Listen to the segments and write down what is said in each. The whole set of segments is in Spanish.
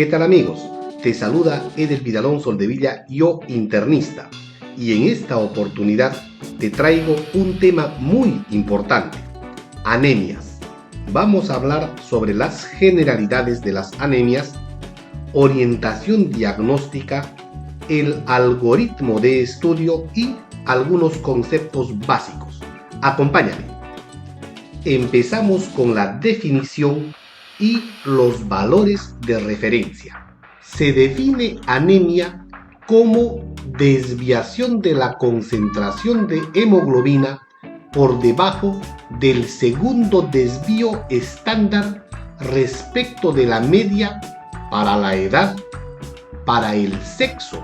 ¿Qué tal amigos? Te saluda Eder Vidalón Soldevilla, yo internista, y en esta oportunidad te traigo un tema muy importante: anemias. Vamos a hablar sobre las generalidades de las anemias, orientación diagnóstica, el algoritmo de estudio y algunos conceptos básicos. Acompáñame. Empezamos con la definición y los valores de referencia. Se define anemia como desviación de la concentración de hemoglobina por debajo del segundo desvío estándar respecto de la media para la edad, para el sexo,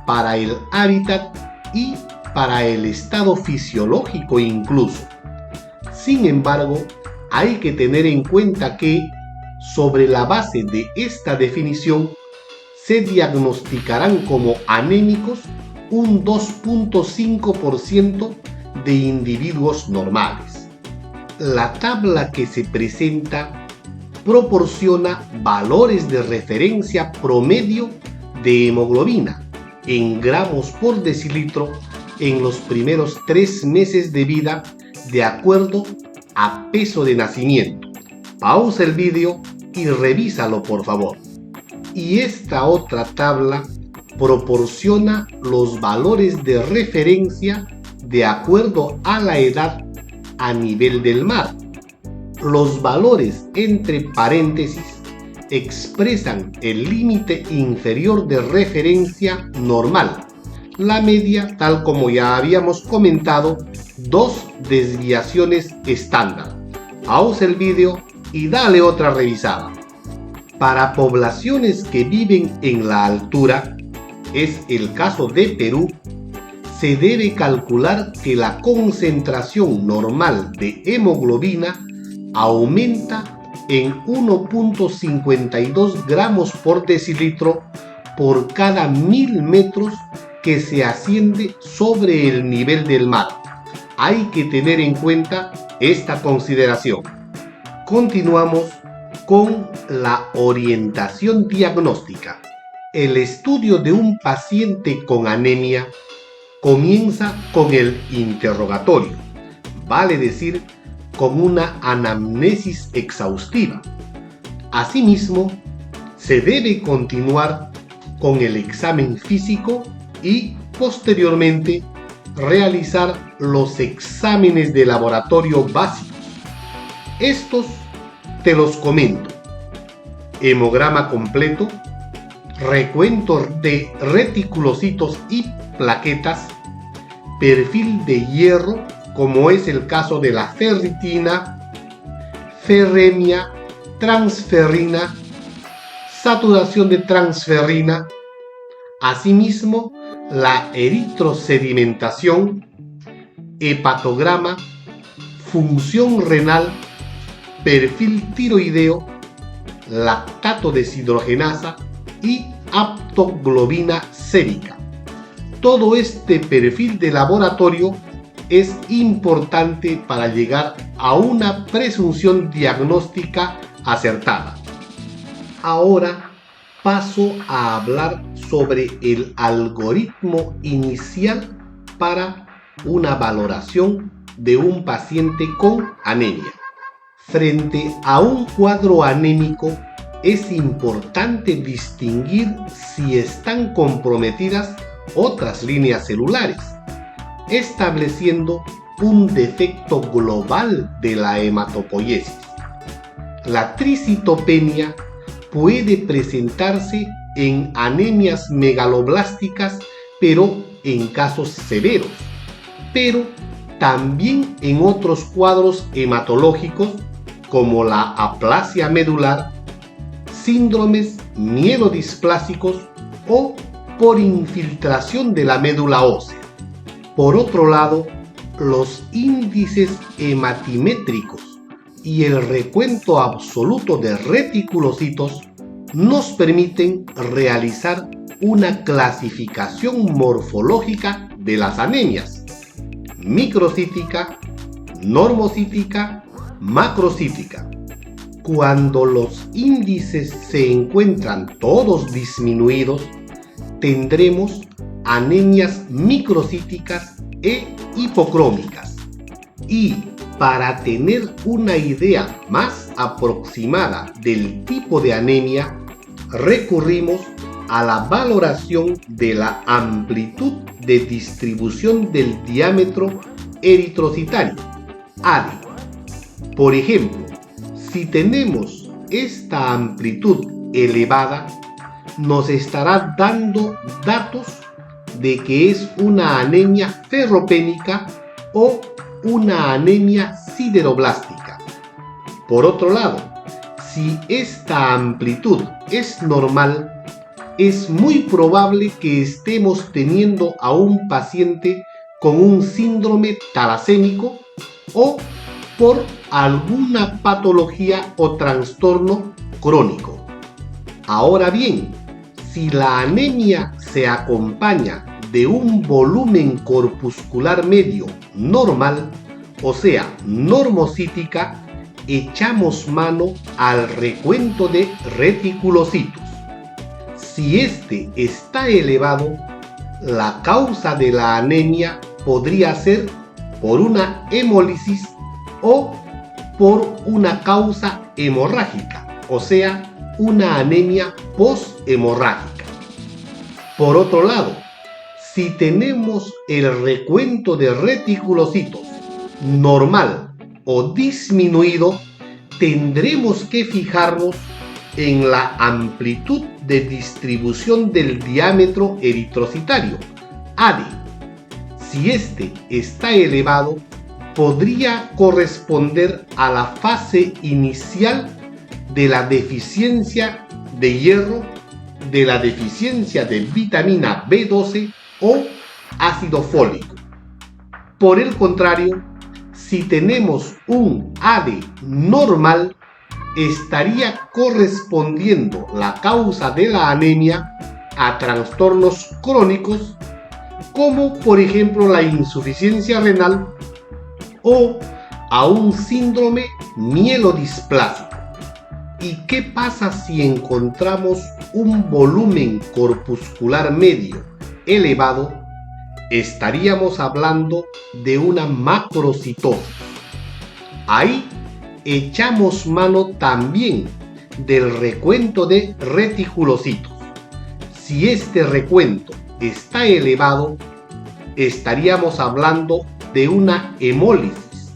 para el hábitat y para el estado fisiológico incluso. Sin embargo, hay que tener en cuenta que, sobre la base de esta definición, se diagnosticarán como anémicos un 2.5% de individuos normales. La tabla que se presenta proporciona valores de referencia promedio de hemoglobina en gramos por decilitro en los primeros 3 meses de vida de acuerdo a peso de nacimiento. Pausa el vídeo y revísalo por favor. Y esta otra tabla proporciona los valores de referencia de acuerdo a la edad a nivel del mar. Los valores entre paréntesis expresan el límite inferior de referencia normal, la media, tal como ya habíamos comentado, 2 desviaciones estándar. Pausa el vídeo y dale otra revisada. Para poblaciones que viven en la altura, es el caso de Perú, se debe calcular que la concentración normal de hemoglobina aumenta en 1.52 gramos por decilitro por cada 1000 metros que se asciende sobre el nivel del mar. Hay que tener en cuenta esta consideración. Continuamos con la orientación diagnóstica. El estudio de un paciente con anemia comienza con el interrogatorio, vale decir, con una anamnesis exhaustiva. Asimismo, se debe continuar con el examen físico y posteriormente realizar los exámenes de laboratorio básicos. Estos te los comento: hemograma completo, recuento de reticulocitos y plaquetas, perfil de hierro, como es el caso de la ferritina, ferremia, transferrina, saturación de transferrina, asimismo la eritrosedimentación, hepatograma, función renal, perfil tiroideo, lactato deshidrogenasa y aptoglobina sérica. Todo este perfil de laboratorio es importante para llegar a una presunción diagnóstica acertada. Ahora paso a hablar sobre el algoritmo inicial para una valoración de un paciente con anemia. Frente a un cuadro anémico, es importante distinguir si están comprometidas otras líneas celulares, estableciendo un defecto global de la hematopoiesis. La tricitopenia puede presentarse en anemias megaloblásticas, pero en casos severos, pero también en otros cuadros hematológicos como la aplasia medular, síndromes mielodisplásicos o por infiltración de la médula ósea. Por otro lado, los índices hematimétricos y el recuento absoluto de reticulocitos nos permiten realizar una clasificación morfológica de las anemias: microcítica, normocítica, macrocítica. Cuando los índices se encuentran todos disminuidos, tendremos anemias microcíticas e hipocrómicas. Y para tener una idea más aproximada del tipo de anemia, recurrimos a la valoración de la amplitud de distribución del diámetro eritrocitario, ADE. Por ejemplo, si tenemos esta amplitud elevada, nos estará dando datos de que es una anemia ferropénica o una anemia sideroblástica. Por otro lado, si esta amplitud es normal, es muy probable que estemos teniendo a un paciente con un síndrome talasémico o por alguna patología o trastorno crónico. Ahora bien, si la anemia se acompaña de un volumen corpuscular medio normal, o sea, normocítica, echamos mano al recuento de reticulocitos. Si este está elevado, la causa de la anemia podría ser por una hemólisis o por una causa hemorrágica, o sea, una anemia posthemorrágica. Por otro lado, si tenemos el recuento de reticulocitos normal o disminuido, tendremos que fijarnos en la amplitud de distribución del diámetro eritrocitario, ADE. Si este está elevado, podría corresponder a la fase inicial de la deficiencia de hierro, de la deficiencia de vitamina B12 o ácido fólico. Por el contrario, si tenemos un ADE normal, estaría correspondiendo la causa de la anemia a trastornos crónicos como por ejemplo la insuficiencia renal o a un síndrome mielodisplásico. ¿Y qué pasa si encontramos un volumen corpuscular medio elevado? Estaríamos hablando de una macrocitosis. Ahí echamos mano también del recuento de reticulocitos. Si este recuento está elevado, estaríamos hablando de una hemólisis.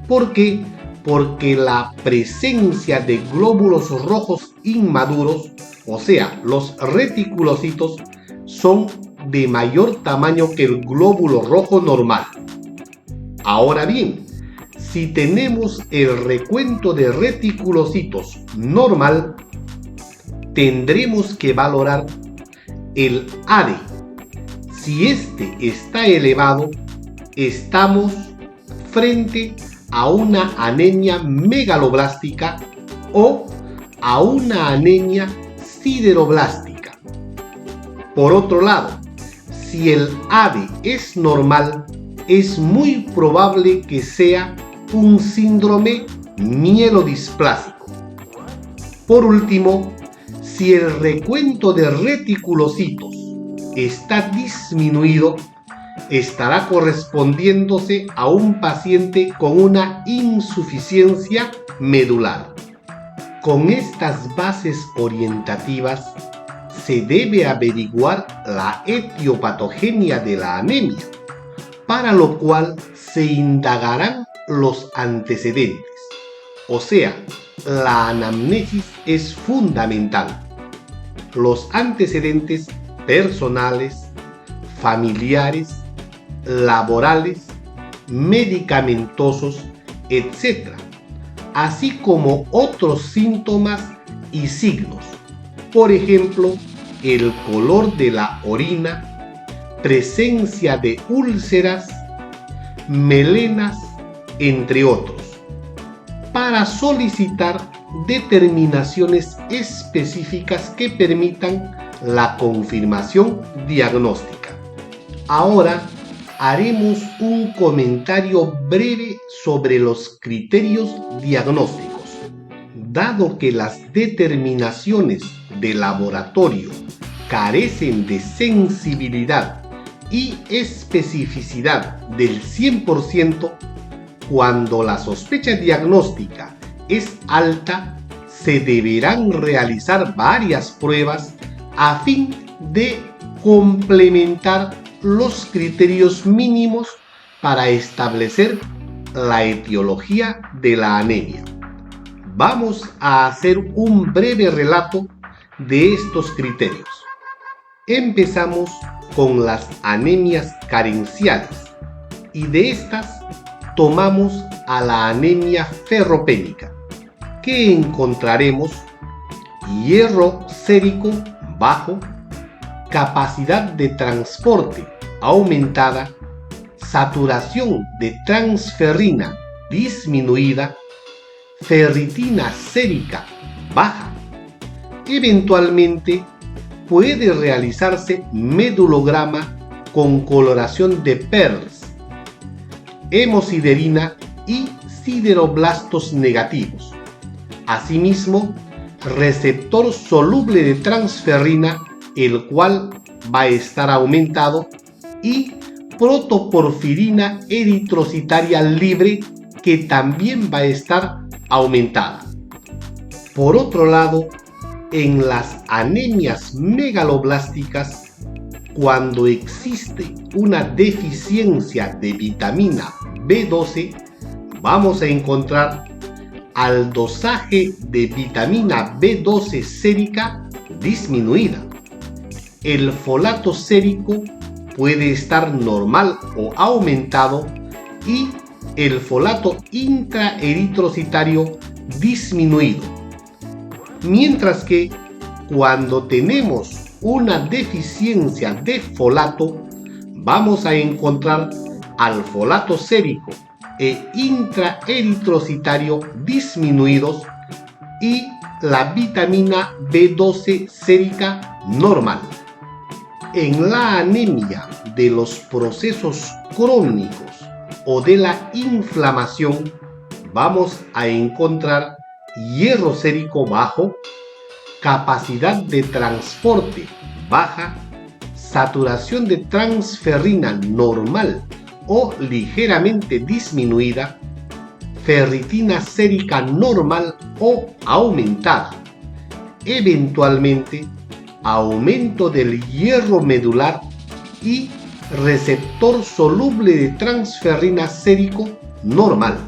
¿Por qué? Porque la presencia de glóbulos rojos inmaduros, o sea, los reticulocitos, son de mayor tamaño que el glóbulo rojo normal. Ahora bien, si tenemos el recuento de reticulocitos normal, tendremos que valorar el ADE. Si este está elevado, estamos frente a una anemia megaloblástica o a una anemia sideroblástica. Por otro lado, si el ADE es normal, es muy probable que sea un síndrome mielodisplásico. Por último, si el recuento de reticulocitos está disminuido, estará correspondiéndose a un paciente con una insuficiencia medular. Con estas bases orientativas se debe averiguar la etiopatogenia de la anemia, para lo cual se indagarán los antecedentes. O sea, la anamnesis es fundamental. Los antecedentes personales, familiares, laborales, medicamentosos, etc., así como otros síntomas y signos. Por ejemplo, el color de la orina, presencia de úlceras, melenas, entre otros, para solicitar determinaciones específicas que permitan la confirmación diagnóstica. Ahora haremos un comentario breve sobre los criterios diagnósticos. dado que las determinaciones de laboratorio carecen de sensibilidad y especificidad del 100%, cuando la sospecha diagnóstica es alta, se deberán realizar varias pruebas a fin de complementar los criterios mínimos para establecer la etiología de la anemia. Vamos a hacer un breve relato de estos criterios. Empezamos con las anemias carenciales y de estas tomamos a la anemia ferropénica, que encontraremos hierro sérico bajo, capacidad de transporte aumentada, saturación de transferrina disminuida, ferritina sérica baja. Eventualmente puede realizarse medulograma con coloración de PERLS, hemosiderina y sideroblastos negativos. Asimismo, receptor soluble de transferrina, el cual va a estar aumentado, y protoporfirina eritrocitaria libre, que también va a estar aumentada. Por otro lado, en las anemias megaloblásticas, cuando existe una deficiencia de vitamina B12, vamos a encontrar al dosaje de vitamina B12 sérica disminuida. El folato sérico puede estar normal o aumentado y el folato intraeritrocitario disminuido. Mientras que cuando tenemos una deficiencia de folato, vamos a encontrar al folato sérico e intraeritrocitario disminuidos y la vitamina B12 sérica normal. En la anemia de los procesos crónicos o de la inflamación, vamos a encontrar hierro sérico bajo, capacidad de transporte baja, saturación de transferrina normal o ligeramente disminuida, ferritina sérica normal o aumentada, eventualmente aumento del hierro medular y receptor soluble de transferrina sérico normal.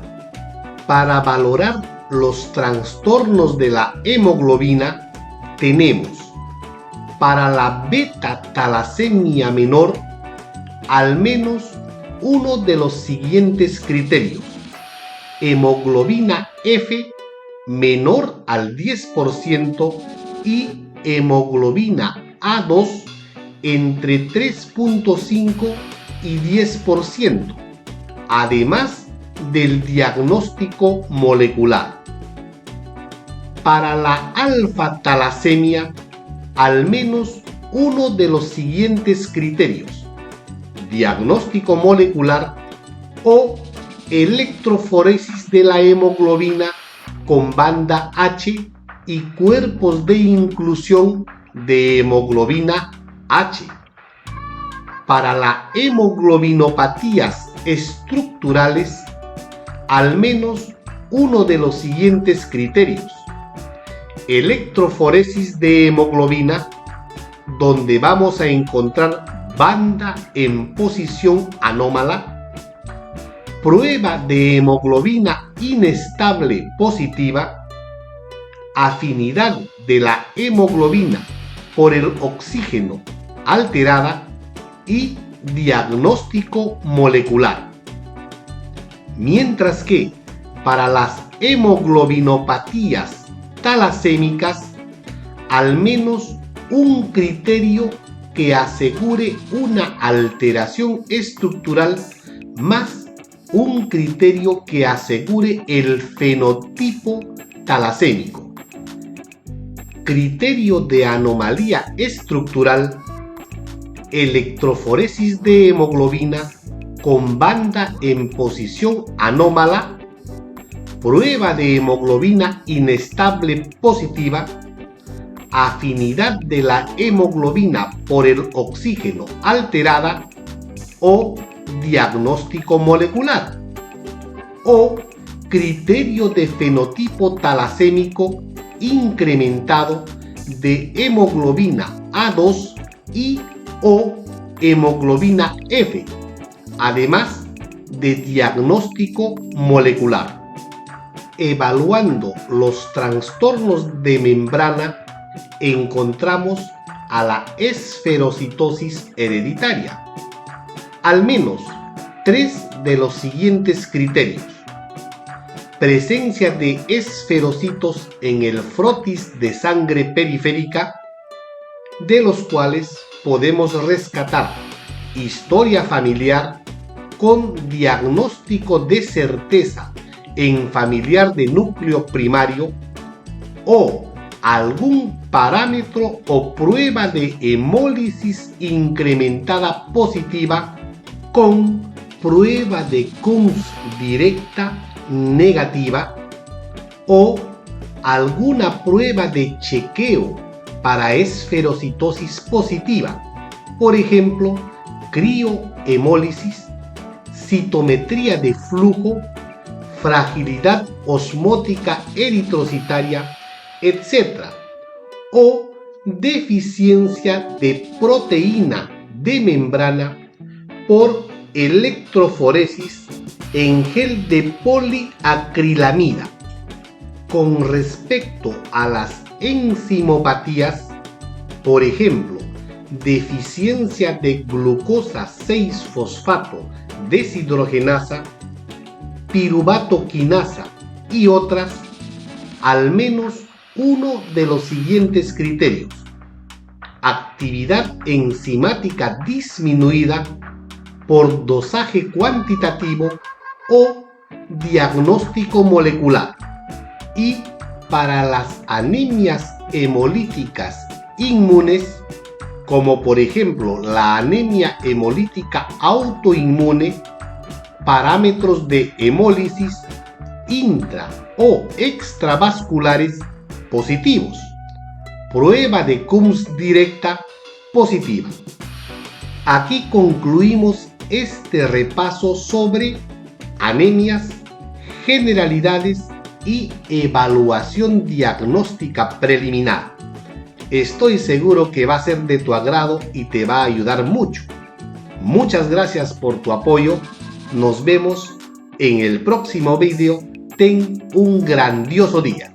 Para valorar los trastornos de la hemoglobina, tenemos para la beta-talasemia menor al menos uno de los siguientes criterios: hemoglobina F menor al 10% y hemoglobina A2 entre 3.5 y 10%, además del diagnóstico molecular. Para la alfa-talasemia, al menos uno de los siguientes criterios: diagnóstico molecular o electroforesis de la hemoglobina con banda H y cuerpos de inclusión de hemoglobina H. Para las hemoglobinopatías estructurales, al menos uno de los siguientes criterios: electroforesis de hemoglobina, donde vamos a encontrar banda en posición anómala, prueba de hemoglobina inestable positiva, afinidad de la hemoglobina por el oxígeno alterada y diagnóstico molecular. Mientras que para las hemoglobinopatías talasémicas, al menos un criterio que asegure una alteración estructural más un criterio que asegure el fenotipo talasémico. Criterio de anomalía estructural: electroforesis de hemoglobina con banda en posición anómala, prueba de hemoglobina inestable positiva, afinidad de la hemoglobina por el oxígeno alterada o diagnóstico molecular, o criterio de fenotipo talasémico incrementado de hemoglobina A2 y o hemoglobina F, además de diagnóstico molecular. Evaluando los trastornos de membrana, encontramos a la esferocitosis hereditaria. Al menos 3 de los siguientes criterios: presencia de esferocitos en el frotis de sangre periférica, de los cuales podemos rescatar historia familiar con diagnóstico de certeza en familiar de núcleo primario, o algún parámetro o prueba de hemólisis incrementada positiva con prueba de Coombs directa negativa, o alguna prueba de chequeo para esferocitosis positiva, por ejemplo, criohemólisis, citometría de flujo, fragilidad osmótica eritrocitaria, etc., o deficiencia de proteína de membrana por electroforesis en gel de poliacrilamida. Con respecto a las enzimopatías, por ejemplo, deficiencia de glucosa 6-fosfato deshidrogenasa, piruvato quinasa y otras, al menos uno de los siguientes criterios: actividad enzimática disminuida por dosaje cuantitativo o diagnóstico molecular. Y para las anemias hemolíticas inmunes, como por ejemplo la anemia hemolítica autoinmune, parámetros de hemólisis intra o extravasculares positivos, prueba de Coombs directa positiva. Aquí concluimos este repaso sobre anemias, generalidades y evaluación diagnóstica preliminar. Estoy seguro que va a ser de tu agrado y te va a ayudar mucho. Muchas gracias por tu apoyo. Nos vemos en el próximo vídeo. Ten un grandioso día.